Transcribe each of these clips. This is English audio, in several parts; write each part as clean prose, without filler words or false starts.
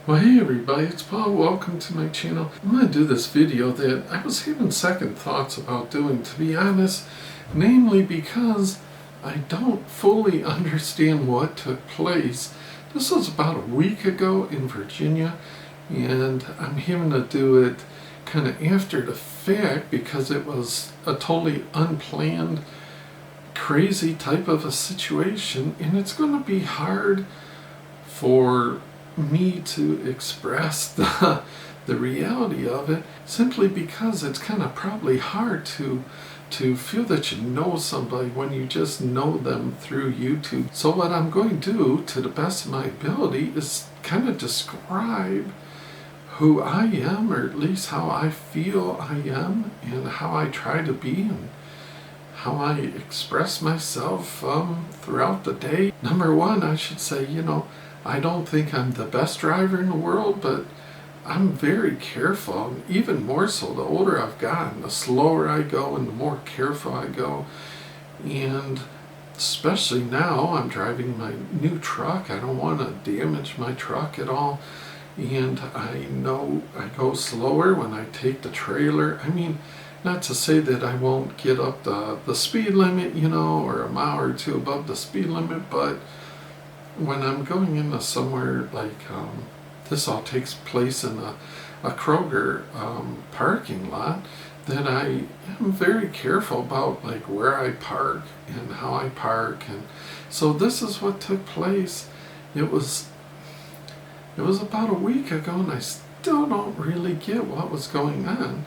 Well, hey everybody, it's Paul. Welcome to my channel. I'm going to do this video that I was having second thoughts about doing, to be honest, namely because I don't fully understand what took place. This was about a week ago in Virginia, and I'm having to do it kind of after the fact because it was a totally unplanned, crazy type of a situation, and it's going to be hard for me to express the reality of it, simply because it's kind of probably hard to feel that you know somebody when you just know them through YouTube. So what I'm going to do, to the best of my ability, is kind of describe who I am, or at least how I feel I am, and how I try to be, and how I express myself throughout the day. Number one, I should say, I don't think I'm the best driver in the world, but I'm very careful. And even more so, the older I've gotten, the slower I go and the more careful I go. And especially now, I'm driving my new truck. I don't want to damage my truck at all. And I know I go slower when I take the trailer. I mean, not to say that I won't get up the speed limit, or a mile or two above the speed limit, but when I'm going into somewhere like this all takes place in a Kroger parking lot, then I am very careful about like where I park and how I park. And so this is what took place. It was about a week ago, and I still don't really get what was going on.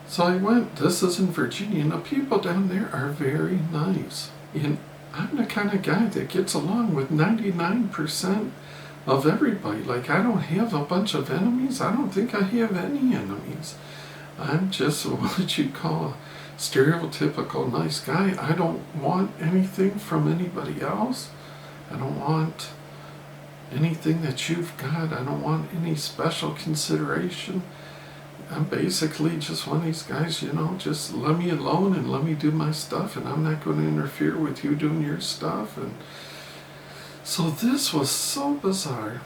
So I went, this is in Virginia, and the people down there are very nice. And I'm the kind of guy that gets along with 99% of everybody. Like, I don't have a bunch of enemies. I don't think I have any enemies. I'm just what you'd call a stereotypical nice guy. I don't want anything from anybody else. I don't want anything that you've got. I don't want any special consideration. I'm basically just one of these guys, just let me alone and let me do my stuff, and I'm not going to interfere with you doing your stuff. And so this was so bizarre.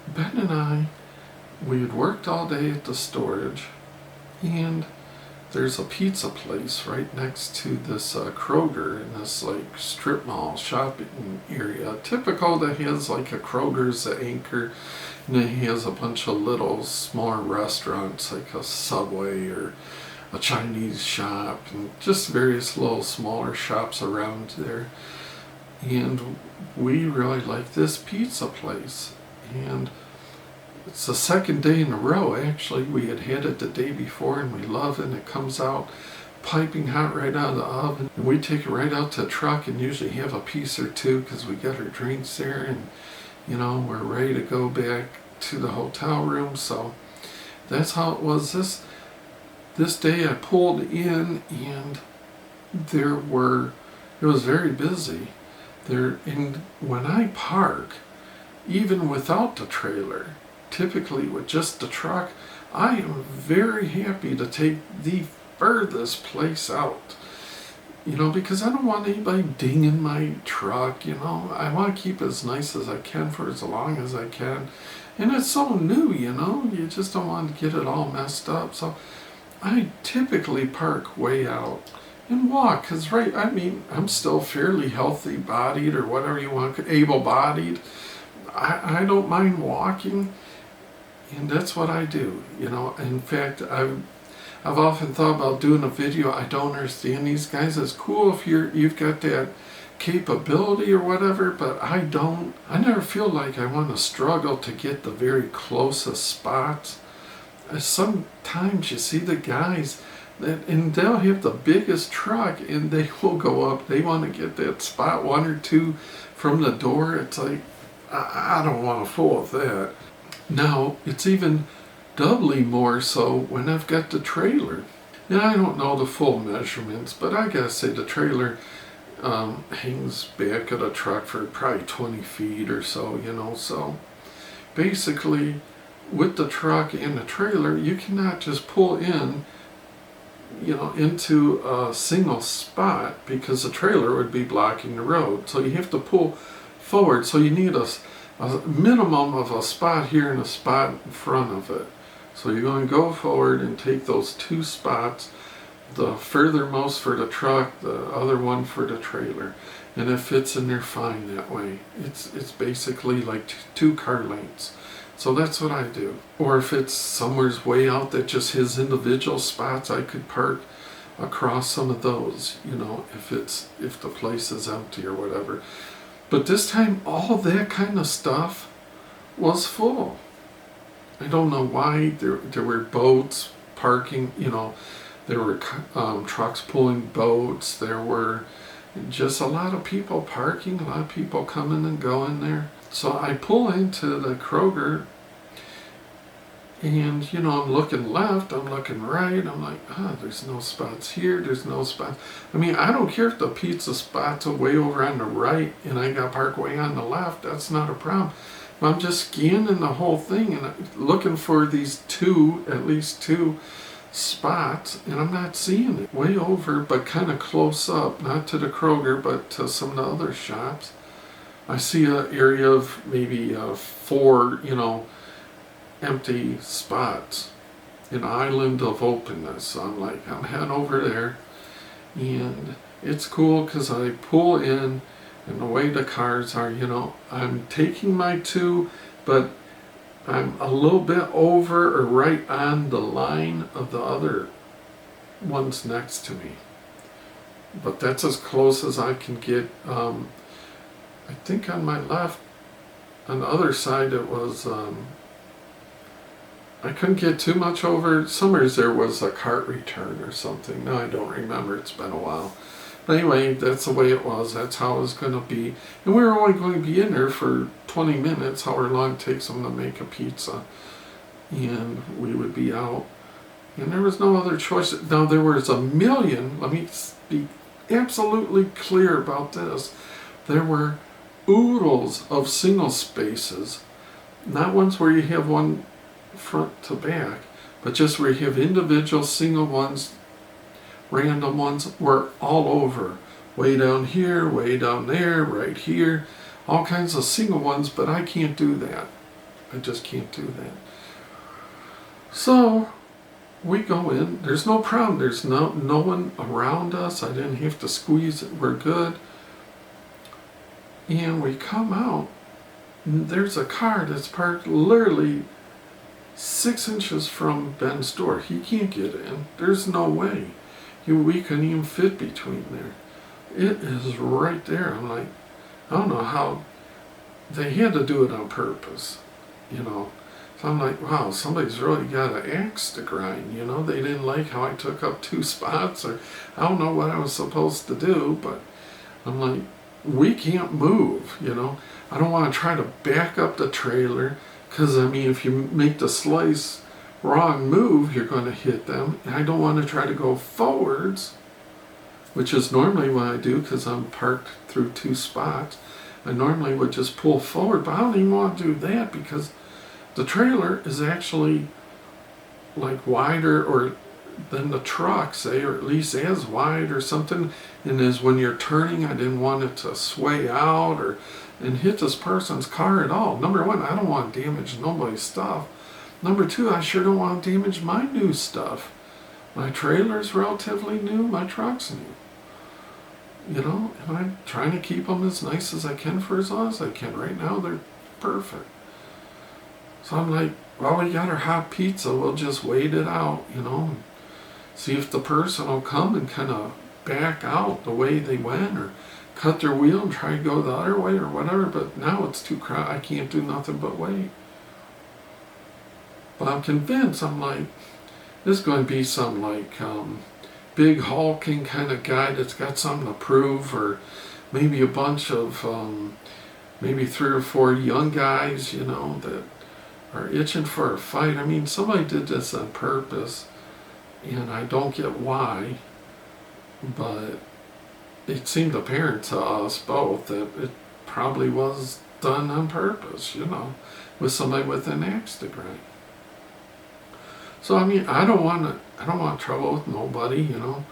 Ben and I, we had worked all day at the storage, and there's a pizza place right next to this Kroger in this like strip mall shopping area. Typical that has like a Kroger's the anchor, and it has a bunch of little smaller restaurants like a Subway or a Chinese shop, and just various little smaller shops around there. And we really like this pizza place, and it's the second day in a row. Actually, we had it the day before, and we love it. And it comes out piping hot right out of the oven, and we take it right out to the truck and usually have a piece or two because we got our drinks there, and we're ready to go back to the hotel room. So that's how it was. This day I pulled in, and it was very busy there. And when I park, even without the trailer, typically with just the truck, I am very happy to take the furthest place out, because I don't want anybody dinging my truck. I want to keep it as nice as I can for as long as I can. And it's so new, you just don't want to get it all messed up. So I typically park way out and walk, because I'm still fairly healthy bodied, or whatever you want, able-bodied. I don't mind walking, and that's what I do. In fact, I've often thought about doing a video. I don't understand these guys. It's cool if you've got that capability or whatever, but I never feel like I want to struggle to get the very closest spots. Sometimes you see the guys and they'll have the biggest truck, and they will go up, they want to get that spot one or two from the door. It's like, I don't want to fool with that. Now, it's even doubly more so when I've got the trailer. Now, I don't know the full measurements, but I gotta say the trailer hangs back of the truck for probably 20 feet or so, so basically with the truck and the trailer, you cannot just pull in, into a single spot, because the trailer would be blocking the road. So you have to pull forward. So you need a a minimum of a spot here and a spot in front of it. So you're going to go forward and take those 2 spots, the furthermost for the truck, the other one for the trailer, and it fits in there fine that way. It's basically like 2 car lanes. So that's what I do. Or if it's somewhere's way out that just has individual spots, I could park across some of those, you know, if the place is empty or whatever. But this time, all that kind of stuff was full. I don't know why. There were boats parking, you know, there were trucks pulling boats, there were just a lot of people parking, a lot of people coming and going there. So I pull into the Kroger, and you know, I'm looking left, I'm looking right, I'm like, there's no spots here, there's no spots. I mean, I don't care if the pizza spots are way over on the right and I got parked way on the left, that's not a problem. I'm just scanning the whole thing and looking for these at least two spots, and I'm not seeing it. Way over, but kind of close up, not to the Kroger, but to some of the other shops. I see an area of maybe 4, you know, empty spots, an island of openness. So I'm like, I'm heading over there, and it's cool because I pull in, and the way the cars are, you know, I'm taking my 2, but I'm a little bit over or right on the line of the other ones next to me. But that's as close as I can get. I think on my left, on the other side, it was, I couldn't get too much over. Somewhere there was a cart return or something. No, I don't remember. It's been a while. But anyway, that's the way it was. That's how it was going to be. And we were only going to be in there for 20 minutes, however long it takes them to make a pizza. And we would be out. And there was no other choice. Now, there was a million, let me be absolutely clear about this. There were oodles of single spaces. Not ones where you have one front to back, but just where you have individual single ones. Random ones were all over, way down here, way down there, right here, all kinds of single ones, but I can't do that. I just can't do that. So we go in, there's no problem, there's no one around us, I didn't have to squeeze it, we're good. And we come out, and there's a car that's parked literally 6 inches from Ben's door. He can't get in, there's no way. We couldn't even fit between there. It is right there. I'm like, I don't know how they had to do it on purpose, you know. So I'm like, wow, somebody's really got an axe to grind, you know. They didn't like how I took up 2 spots, or I don't know what I was supposed to do, but I'm like, we can't move, you know. I don't want to try to back up the trailer, because I mean, if you make the slice wrong move, you're going to hit them. And I don't want to try to go forwards, which is normally what I do because I'm parked through 2 spots. I normally would just pull forward, but I don't even want to do that because the trailer is actually like wider or than the truck, say, or at least as wide or something. And as when you're turning, I didn't want it to sway out and hit this person's car at all. Number 1, I don't want to damage nobody's stuff. Number 2, I sure don't want to damage my new stuff. My trailer's relatively new, my truck's new. You know, and I'm trying to keep them as nice as I can for as long as I can. Right now, they're perfect. So I'm like, well, we got our hot pizza, we'll just wait it out, you know, and see if the person will come and kind of back out the way they went, or cut their wheel and try to go the other way or whatever. But now it's too crowded, I can't do nothing but wait. But I'm convinced, I'm like, this is going to be some like big hulking kind of guy that's got something to prove, or maybe a bunch of, maybe 3 or 4 young guys, you know, that are itching for a fight. I mean, somebody did this on purpose, and I don't get why, but it seemed apparent to us both that it probably was done on purpose, you know, with somebody with an axe to grind. So I mean, I don't want trouble with nobody, you know.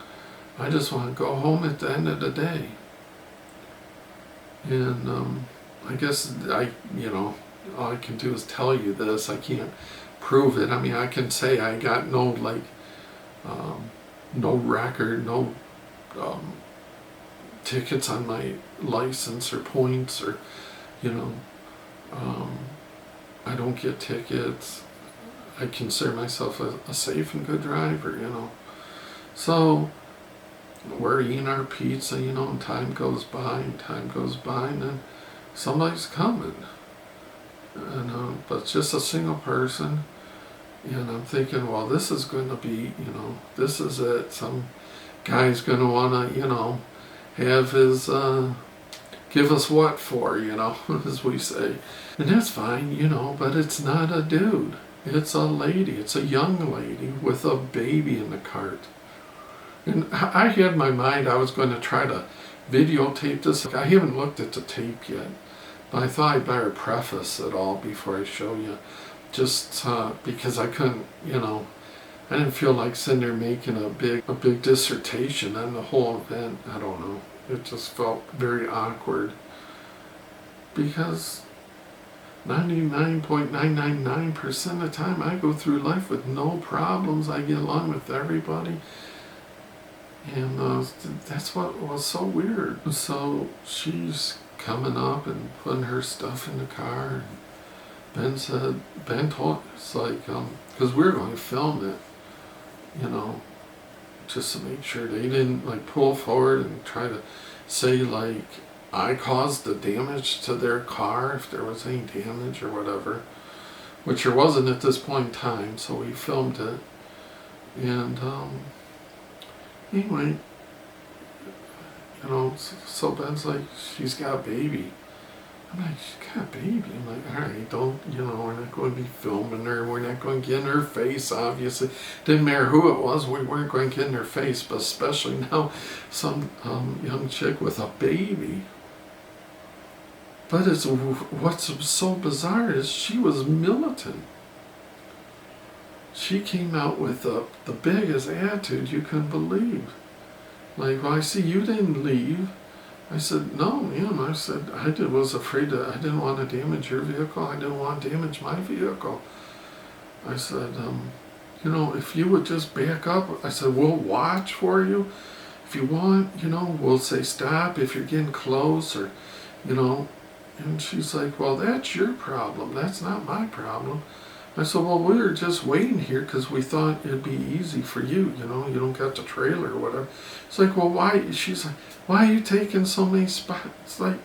I just want to go home at the end of the day. And I guess all I can do is tell you this. I can't prove it. I mean, I can say I got no, like, no record, no tickets on my license or points, or, you know, I don't get tickets. I consider myself a safe and good driver, you know. So we're eating our pizza, you know, and time goes by, and then somebody's coming. And but it's just a single person, and I'm thinking, well, this is going to be, you know, this is it. Some guy's going to want to, you know, have his, give us what for, you know, as we say. And that's fine, you know, but it's not a dude. It's a lady. It's a young lady with a baby in the cart. And I had in my mind I was going to try to videotape this. I haven't looked at the tape yet, but I thought I'd better preface it all before I show you. Just because I couldn't, you know, I didn't feel like sitting there making a big dissertation on the whole event. I don't know. It just felt very awkward, because 99.999% of the time I go through life with no problems. I get along with everybody. And that's what was so weird. So she's coming up and putting her stuff in the car. And Ben told us, like, because we were going to film it, you know, just to make sure they didn't, like, pull forward and try to say, like, I caused the damage to their car, if there was any damage or whatever, which there wasn't at this point in time, so we filmed it. And anyway, you know, so Ben's like, she's got a baby. I'm like, she's got a baby. I'm like, all right, don't, you know, we're not going to be filming her. We're not going to get in her face, obviously. Didn't matter who it was, we weren't going to get in her face, but especially now, some young chick with a baby. But what's so bizarre is she was militant. She came out with the biggest attitude you couldn't believe. Like, well, I see you didn't leave. I said, no, ma'am. I said, I was afraid that I didn't want to damage your vehicle. I didn't want to damage my vehicle. I said, you know, if you would just back up. I said, we'll watch for you. If you want, you know, we'll say stop if you're getting close, or, you know. And she's like, well, that's your problem. That's not my problem. I said, well, we were just waiting here because we thought it'd be easy for you, you know, you don't got the trailer or whatever. It's like, well, why? She's like, why are you taking so many spots? It's like,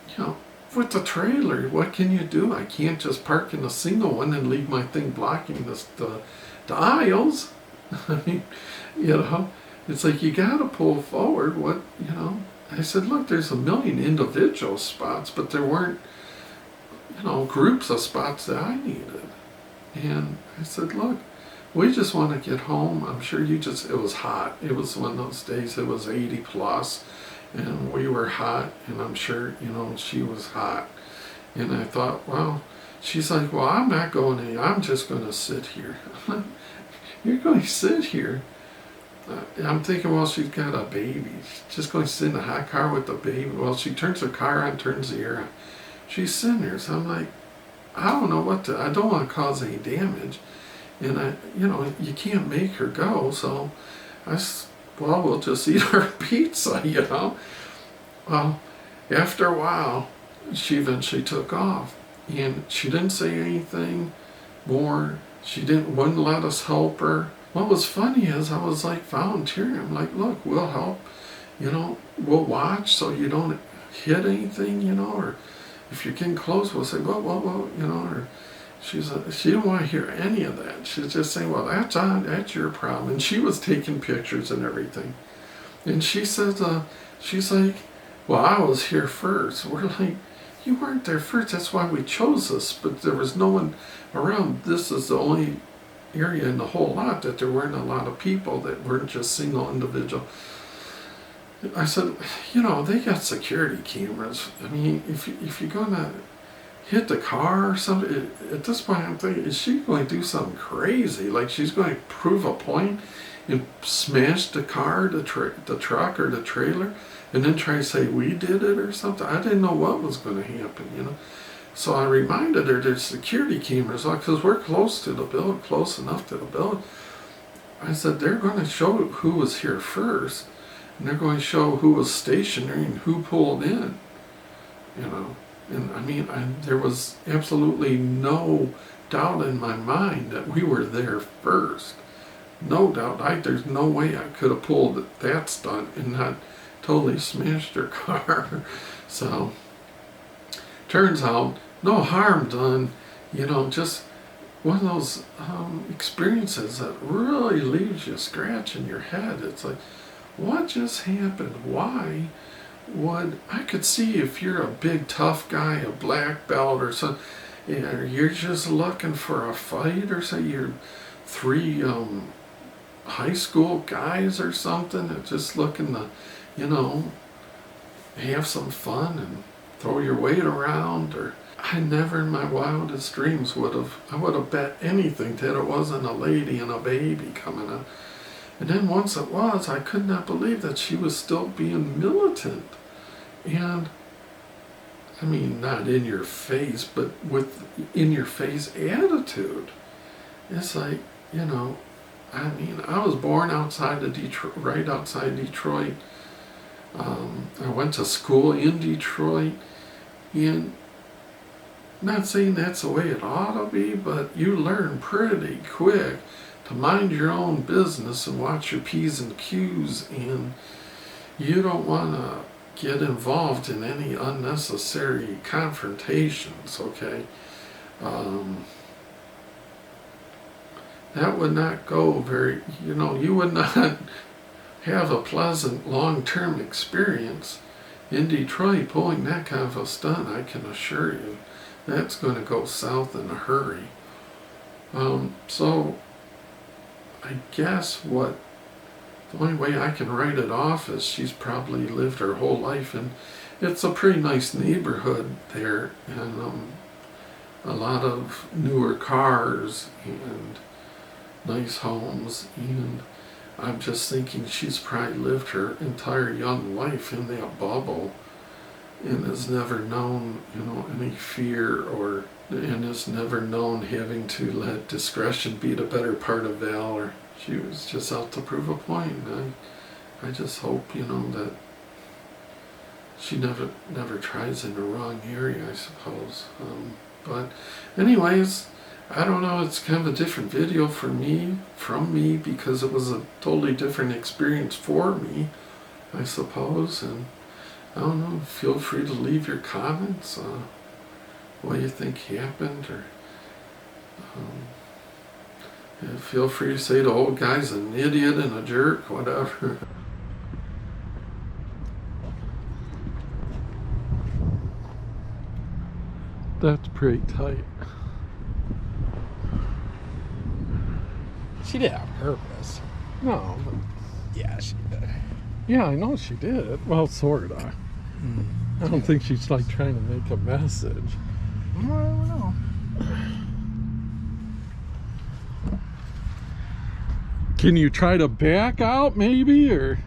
you know, with the trailer, what can you do? I can't just park in a single one and leave my thing blocking the aisles. I mean, you know, it's like, you got to pull forward what, you know. I said, look, there's a million individual spots, but there weren't, you know, groups of spots that I needed. And I said, look, we just want to get home. I'm sure it was hot. It was one of those days, it was 80 plus, and we were hot, and I'm sure, you know, she was hot. And I thought, well, she's like, well, I'm not going in. I'm just going to sit here. You're going to sit here? I'm thinking, well, she's got a baby. She's just going to sit in a hot car with the baby. Well, she turns her car on, turns the air on. She's sitting there. So I'm like, I don't know I don't want to cause any damage. And you know, you can't make her go. So well, we'll just eat our pizza, you know. Well, after a while, she eventually took off. And she didn't say anything more. She wouldn't let us help her. What was funny is I was like volunteering. I'm like, look, we'll help, you know, we'll watch so you don't hit anything, you know, or if you're getting close, we'll say, well, you know, or she didn't want to hear any of that. She's just saying, well, that's your problem. And she was taking pictures and everything. And she said, she's like, well, I was here first. We're like, you weren't there first. That's why we chose this, but there was no one around. This is the only area in the whole lot that there weren't a lot of people, that weren't just single individual. I said, you know, they got security cameras. I mean, if you're gonna hit the car or something. At this point, I'm thinking, is she going to do something crazy? Like she's going to prove a point and smash the car, the truck, or the trailer, and then try to say we did it or something? I didn't know what was going to happen, you know. So I reminded her there's security cameras on, because we're close to the building, close enough to the building. I said, they're going to show who was here first, and they're going to show who was stationary and who pulled in, you know. And I mean, there was absolutely no doubt in my mind that we were there first. No doubt. There's no way I could have pulled that stunt and not totally smashed her car. So, turns out, no harm done. You know, just one of those experiences that really leaves you scratching your head. It's like, what just happened? Why would I could see if you're a big tough guy, a black belt or something, you're just looking for a fight or say you're three high school guys or something and just looking to, you know, have some fun and throw your weight around. Or I never in my wildest dreams would have bet anything that it wasn't a lady and a baby coming up. And then once it was, I could not believe that she was still being militant. And, I mean, not in your face, but with in your face attitude. It's like, you know, I mean, I was born outside of Detroit, right outside Detroit. I went to school in Detroit. And not saying that's the way it ought to be, but you learn pretty quick to mind your own business and watch your P's and Q's, and you don't want to get involved in any unnecessary confrontations, okay? That would not go very, you know, you would not have a pleasant long-term experience in Detroit pulling that kind of a stunt. I can assure you that's going to go south in a hurry. So I guess the only way I can write it off is she's probably lived her whole life, and it's a pretty nice neighborhood there, and a lot of newer cars and nice homes, and I'm just thinking she's probably lived her entire young life in that bubble and has never known, you know, any fear and has never known having to let discretion be the better part of valor. She was just out to prove a point. I just hope, you know, that she never tries in the wrong area, I suppose. But anyways, I don't know, it's kind of a different video from me, because it was a totally different experience for me, I suppose. And I don't know, feel free to leave your comments, what you think happened, or feel free to say the old guy's an idiot and a jerk, whatever. That's pretty tight. She did it on purpose. No, but Yeah, she did. yeah, I know she did. Well, sorta. I don't think she's like trying to make a message. I don't know. Can you try to back out maybe, or?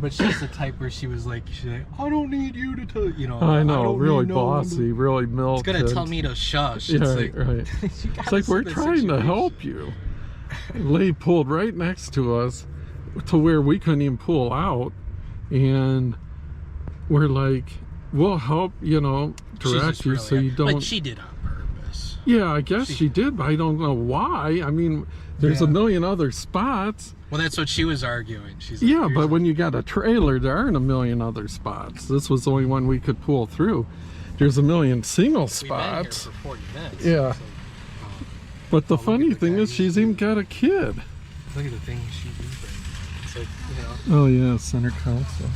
But she's the type where she's like, I don't need you to tell, you know. I know, I don't really need no one bossy, really militant. It's gonna tell me to shush. Yeah, It's like, right. It's like, we're trying to help you. Lady pulled right next to us to where we couldn't even pull out, and we're like, we'll help, you know, direct you, so you don't. But she did on purpose. Yeah, I guess she did, but I don't know why. I mean, there's a million other spots. Well, that's what she was arguing. She's like, Yeah, but when you got a trailer, there aren't a million other spots. This was the only one we could pull through. There's a million single spots. We've been here for 40 minutes. Yeah. Like, but the look funny at the thing guy is, she's even got a kid. Look at the thing she did. It's like, you know. Oh yeah, center council.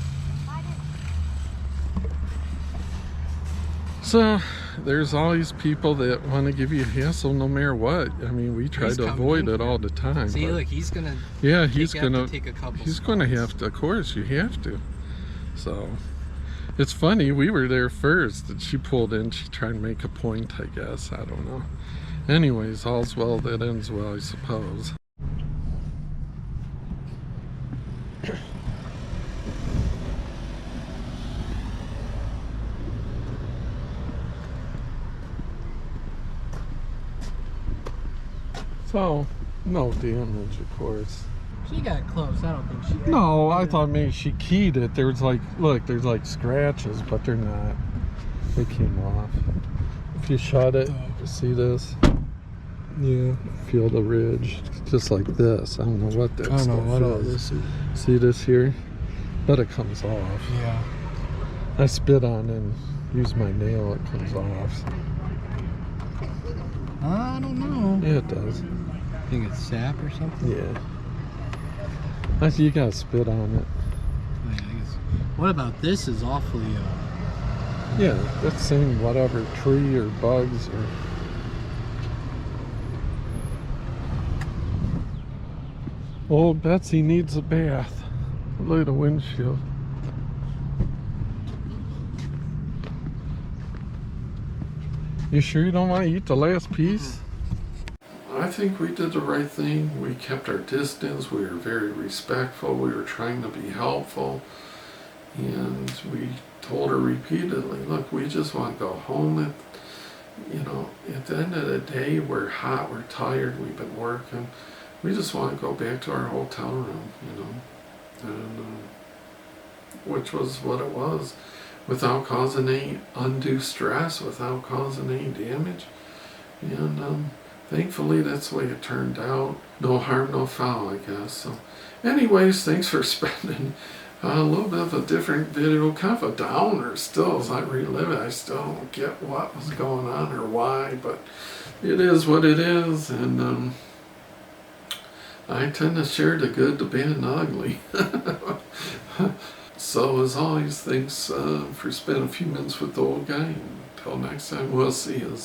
So there's all these people that want to give you a hassle no matter what. I mean, we try to avoid it all the time. See, look, he's gonna. Yeah, he's have gonna to take a couple. He's gonna have to. Of course, you have to. So it's funny, we were there first and she pulled in. She tried to make a point, I guess. I don't know. Anyways, all's well that ends well, I suppose. So, no damage, of course. She got close. I don't think she. No, I thought maybe she keyed it. There was like, look, there's like scratches, but they're not. They came off. If you shut it, you see this? Yeah, feel the ridge, just like this. I don't know what that I don't know stuff what all is. this is. See this here? But it comes off. Yeah. I spit on it and use my nail, it comes off. I don't know. Yeah, it does. I think it's sap or something. Yeah. You gotta spit on it. Oh, yeah, I guess. What about this? Is awfully. Yeah, that's saying whatever tree or bugs or. Old Betsy needs a bath. Look at the windshield. You sure you don't want to eat the last piece? I think we did the right thing. We kept our distance. We were very respectful. We were trying to be helpful. And we told her repeatedly, look, we just want to go home. At the end of the day, we're hot, we're tired, we've been working. We just want to go back to our hotel room, and which was what it was, without causing any undue stress, without causing any damage. And thankfully, that's the way it turned out. No harm, no foul, I guess. So, anyways, thanks for spending a little bit of a different video, kind of a downer still as I relive it. I still don't get what was going on or why, but it is what it is. And I tend to share the good, the bad, and the ugly. So as always, thanks for spending a few minutes with the old guy. Until next time, we'll see you.